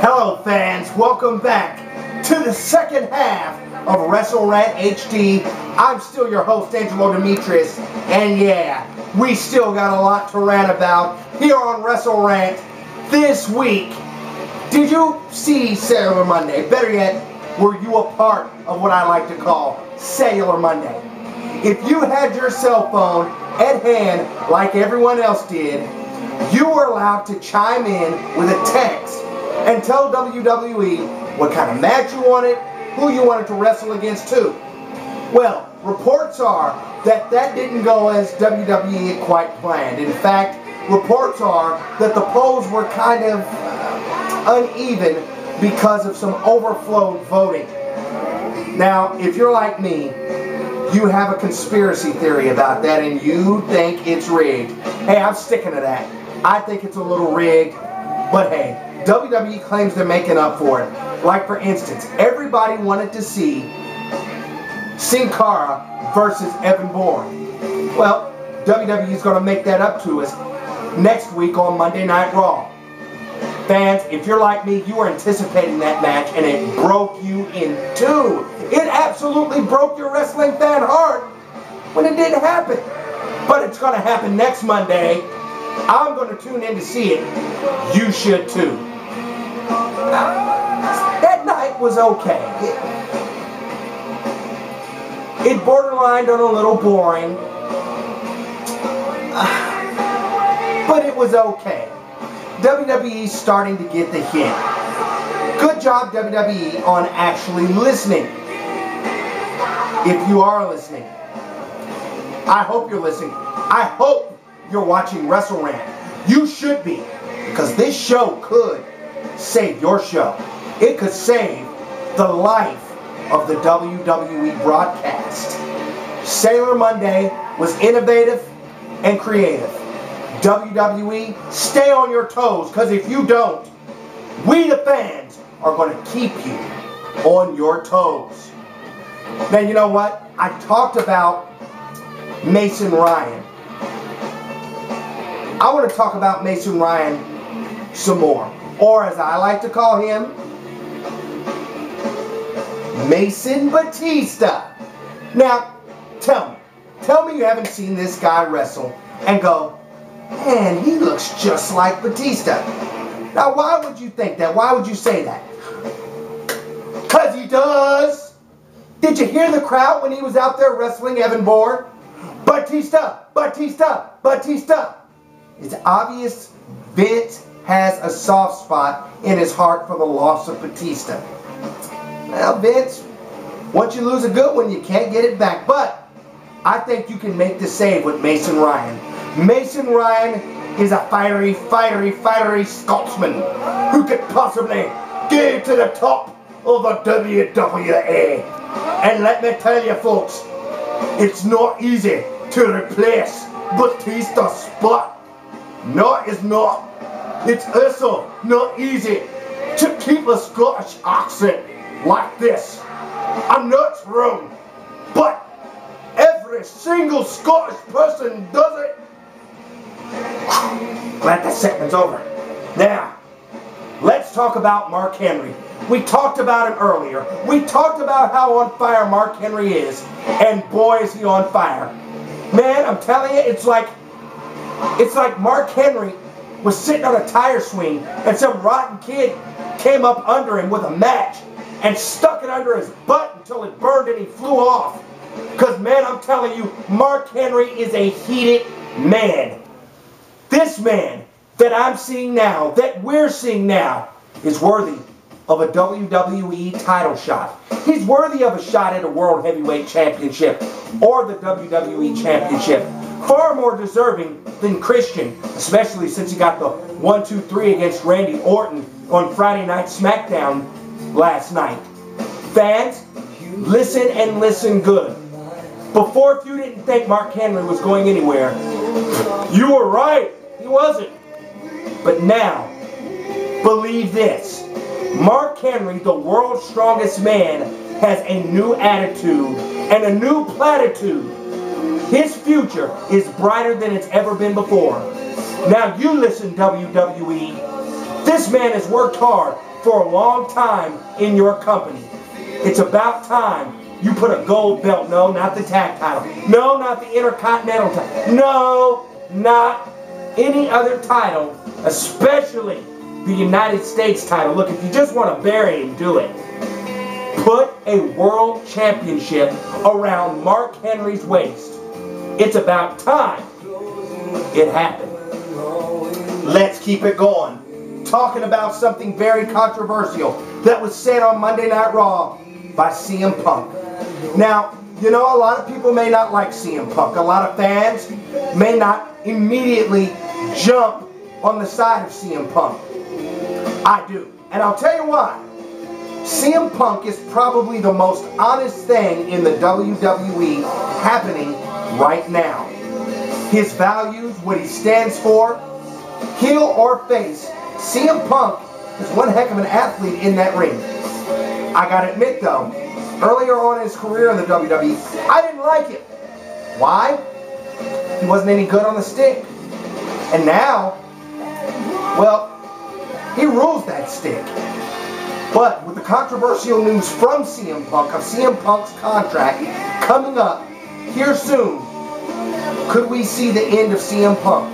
Hello fans, welcome back to the second half of wrestlerant HD. I'm still your host, Angelo Demetrius, and yeah, we still got a lot to rant about here on wrestlerant this week. Did you see Sailor Monday? Better yet, were you a part of what I like to call Sailor Monday? If you had your cell phone at hand like everyone else did, you were allowed to chime in with a text and tell WWE what kind of match you wanted, who you wanted to wrestle against too. Well, reports are that that didn't go as WWE quite planned. In fact, reports are that the polls were kind of uneven because of some overflowed voting. Now, if you're like me, you have a conspiracy theory about that and you think it's rigged. Hey, I'm sticking to that. I think it's a little rigged, but hey, WWE claims they're making up for it. Like for instance, everybody wanted to see Sin Cara versus Evan Bourne. Well, WWE is going to make that up to us next week on Monday Night Raw. Fans, if you're like me, you were anticipating that match and it broke you in two. It absolutely broke your wrestling fan heart when it didn't happen. But it's going to happen next Monday. I'm going to tune in to see it. You should too. That night was okay. It borderlined on a little boring. But it was okay. WWE's starting to get the hint. Good job, WWE, on actually listening. If you are listening, I hope you're listening. I hope you're watching wrestlerant. You should be, because this show could save your show. It could save the life of the WWE broadcast. Sailor Monday was innovative and creative. WWE, stay on your toes, because if you don't, we the fans are going to keep you on your toes. Now, you know what? I talked about Mason Ryan. I want to talk about Mason Ryan some more. Or as I like to call him, Mason Batista. Now, tell me you haven't seen this guy wrestle and go, man, he looks just like Batista. Now, why would you think that? Why would you say that? Because he does. Did you hear the crowd when he was out there wrestling Evan Bourne? Batista, Batista, Batista. It's obvious Vince has a soft spot in his heart for the loss of Batista. Well, Vince, once you lose a good one, you can't get it back. But I think you can make the save with Mason Ryan. Mason Ryan is a fiery Scotsman who could possibly get to the top of the WWE. And let me tell you folks, it's not easy to replace Batista's spot. No, it's not. It's also not easy to keep a Scottish accent like this. I'm not wrong, but every single Scottish person does it. Glad that segment's over. Now, let's talk about Mark Henry. We talked about him earlier. We talked about how on fire Mark Henry is, and boy is he on fire. Man, I'm telling you, it's like Mark Henry was sitting on a tire swing and some rotten kid came up under him with a match and stuck it under his butt until it burned and he flew off. Because, man, I'm telling you, Mark Henry is a heated man. This man that I'm seeing now, that we're seeing now, is worthy of a WWE title shot. He's worthy of a shot at a World Heavyweight Championship or the WWE Championship. Far more deserving than Christian, especially since he got the 1-2-3 against Randy Orton on Friday Night SmackDown last night. Fans, listen and listen good. Before, if you didn't think Mark Henry was going anywhere, you were right. He wasn't. But now, believe this. Mark Henry, the world's strongest man, has a new attitude and a new platitude. His future is brighter than it's ever been before. Now you listen, WWE. This man has worked hard for a long time in your company. It's about time you put a gold belt. No, not the tag title. No, not the Intercontinental title. No, not any other title, especially the United States title. Look, if you just want to bury him, do it. Put a world championship around Mark Henry's waist. It's about time it happened. Let's keep it going. Talking about something very controversial that was said on Monday Night Raw by CM Punk. Now, you know, a lot of people may not like CM Punk. A lot of fans may not immediately jump on the side of CM Punk. I do. And I'll tell you why. CM Punk is probably the most honest thing in the WWE happening right now. His values, what he stands for, heel or face, CM Punk is one heck of an athlete in that ring. I gotta admit though, earlier on in his career in the WWE, I didn't like it. Why? He wasn't any good on the stick. And now, well, he rules that stick. But with the controversial news from CM Punk of CM Punk's contract coming up here soon, could we see the end of CM Punk?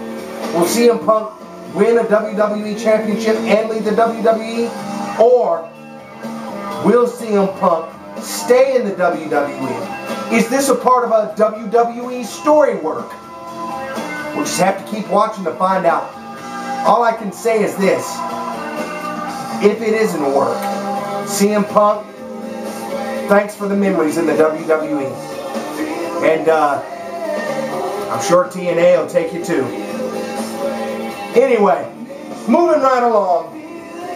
Will CM Punk win a WWE championship and lead the WWE? Or will CM Punk stay in the WWE? Is this a part of a WWE story work? We'll just have to keep watching to find out. All I can say is this. If it isn't work, CM Punk, thanks for the memories in the WWE. And I'm sure TNA will take you too. Anyway, moving right along.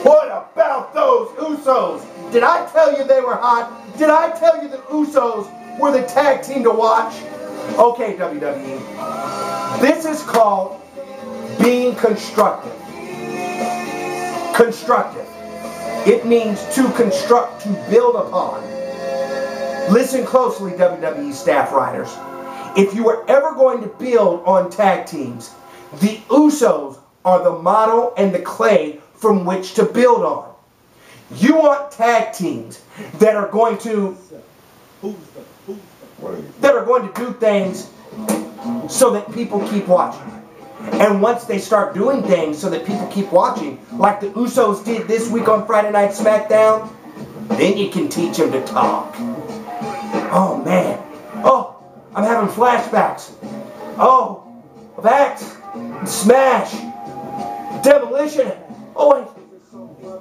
What about those Usos? Did I tell you they were hot? Did I tell you the Usos were the tag team to watch? Okay, WWE. This is called being constructive. Constructive. It means to construct, to build upon. Listen closely, WWE staff writers. If you are ever going to build on tag teams, the Usos are the model and the clay from which to build on. You want tag teams that are going to do things so that people keep watching. And once they start doing things so that people keep watching, like the Usos did this week on Friday Night SmackDown, then you can teach them to talk. Oh man. Oh, I'm having flashbacks. Oh, of Axe, Smash, Demolition. Oh, and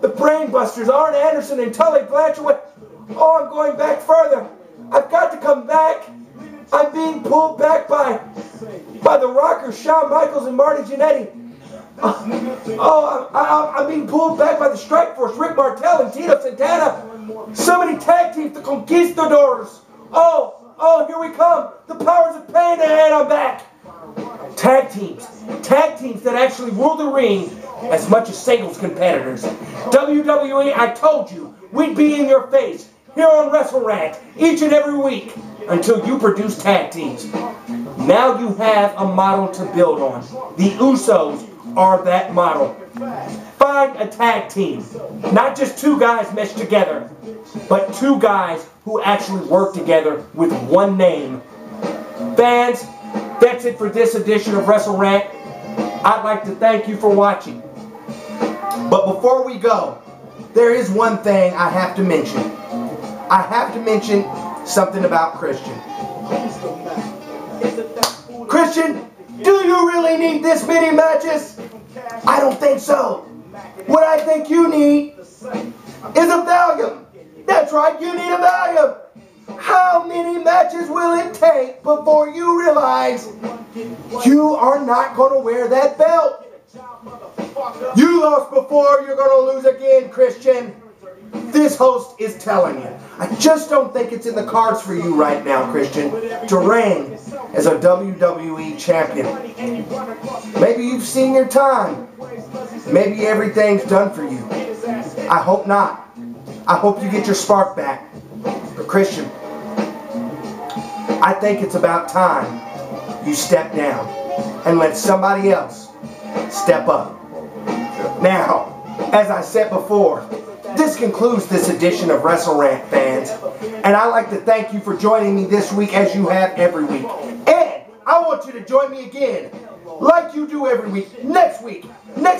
the Brainbusters, Arn Anderson and Tully Blanchard. Oh, I'm going back further. I've got to come back. I'm being pulled back by the Rockers, Shawn Michaels and Marty Jannetty. I'm being pulled back by the Strike Force, Rick Martel and Tito Santana. So many tag teams, the Conquistadors. Oh, here we come. The Powers of Pain, and I'm back. Tag teams that actually rule the ring as much as singles competitors. WWE, I told you, we'd be in your face here on wrestlerant each and every week until you produce tag teams. Now you have a model to build on. The Usos are that model. Find a tag team. Not just two guys meshed together, but two guys who actually work together with one name. Fans, that's it for this edition of wrestlerant. I'd like to thank you for watching. But before we go, there is one thing I have to mention. I have to mention something about Christian. Christian, do you really need this many matches? I don't think so. What I think you need is a Valium. That's right, you need a Valium. How many matches will it take before you realize you are not going to wear that belt? You lost before, you're going to lose again, Christian. This host is telling you. I just don't think it's in the cards for you right now, Christian, to reign as a WWE champion. Maybe you've seen your time. Maybe everything's done for you. I hope not. I hope you get your spark back. But Christian, I think it's about time you step down and let somebody else step up. Now, as I said before, this concludes this edition of WrestleRant, fans. And I'd like to thank you for joining me this week as you have every week. And I want you to join me again, like you do every week, next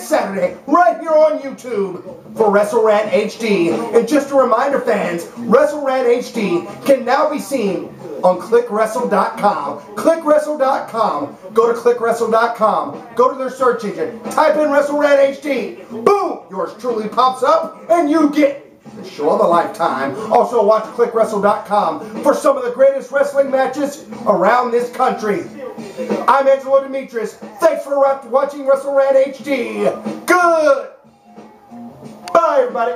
Saturday, right here on YouTube for WrestleRant HD. And just a reminder, fans, WrestleRant HD can now be seen on ClickWrestle.com. ClickWrestle.com. Go to ClickWrestle.com. Go to their search engine. Type in WrestleRant HD. Boom! Yours truly pops up, and you get the show of a lifetime. Also, watch ClickWrestle.com for some of the greatest wrestling matches around this country. I'm Angelo Demetrius. Thanks for watching WrestleRant HD. Good. Bye, everybody.